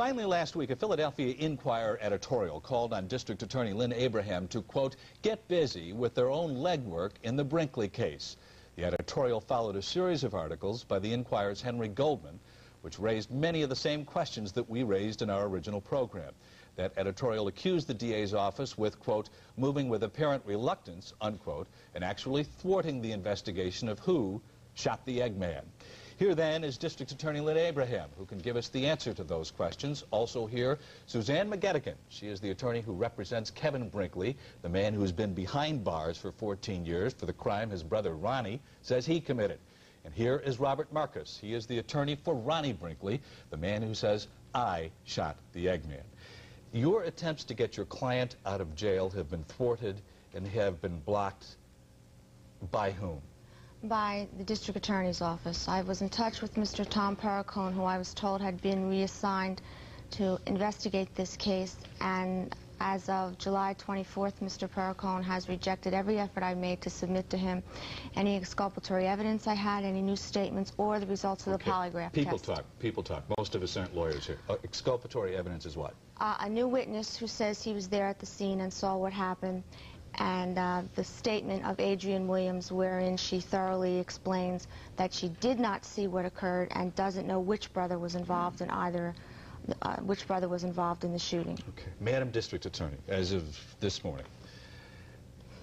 Finally, last week, a Philadelphia Inquirer editorial called on District Attorney Lynne Abraham to, quote, get busy with their own legwork in the Brinkley case. The editorial followed a series of articles by the Inquirer's Henry Goldman, which raised many of the same questions that we raised in our original program. That editorial accused the DA's office with, quote, moving with apparent reluctance, unquote, and actually thwarting the investigation of who shot the Eggman. Here, then, is District Attorney Lynne Abraham, who can give us the answer to those questions. Also here, Suzanne McGettigan. She is the attorney who represents Kevin Brinkley, the man who's been behind bars for 14 years for the crime his brother Ronnie says he committed. And here is Robert Marcus. He is the attorney for Ronnie Brinkley, the man who says, I shot the Eggman. Your attempts to get your client out of jail have been thwarted and have been blocked by whom? By the district attorney's office. I was in touch with Mr. Tom Perricone, who I was told had been reassigned to investigate this case, and as of July 24th, Mr. Perricone has rejected every effort I made to submit to him any exculpatory evidence I had, any new statements, or the results of the polygraph test. People talk. Most of us aren't lawyers here. Exculpatory evidence is what? A new witness who says he was there at the scene and saw what happened, and the statement of Adrienne Williams, wherein she thoroughly explains that she did not see what occurred and doesn't know which brother was involved in either, which brother was involved in the shooting. Okay. Madam District Attorney, as of this morning,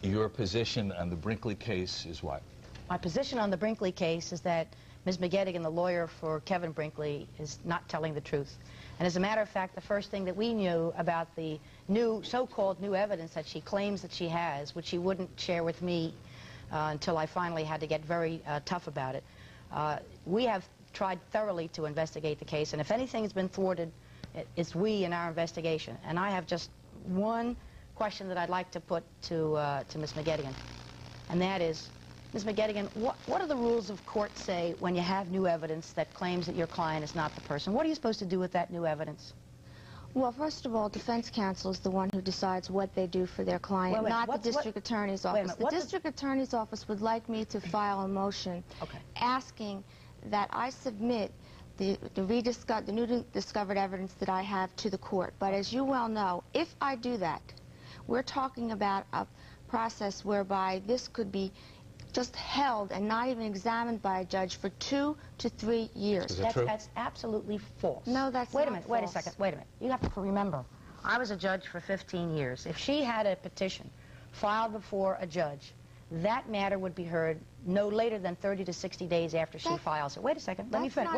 your position on the Brinkley case is what? My position on the Brinkley case is that Ms. McGettigan, the lawyer for Kevin Brinkley, is not telling the truth. And as a matter of fact, the first thing that we knew about the new, so-called new evidence that she claims that she has, which she wouldn't share with me until I finally had to get very tough about it, we have tried thoroughly to investigate the case, and if anything has been thwarted, it's we in our investigation. And I have just one question that I'd like to put to Ms. McGettigan, and that is, Ms. McGettigan, what do the rules of court say when you have new evidence that claims that your client is not the person? What are you supposed to do with that new evidence? Well, first of all, defense counsel is the one who decides what they do for their client, not the district attorney's office. The district attorney's office would like me to file a motion asking that I submit the new discovered evidence that I have to the court. But as you well know, if I do that, we're talking about a process whereby this could be just held and not even examined by a judge for 2 to 3 years. Is that true? That's absolutely false. No, that's not false. Wait a second, wait a minute. You have to remember, I was a judge for 15 years. If she had a petition filed before a judge, that matter would be heard no later than 30 to 60 days after she files it. Wait a second, let me finish.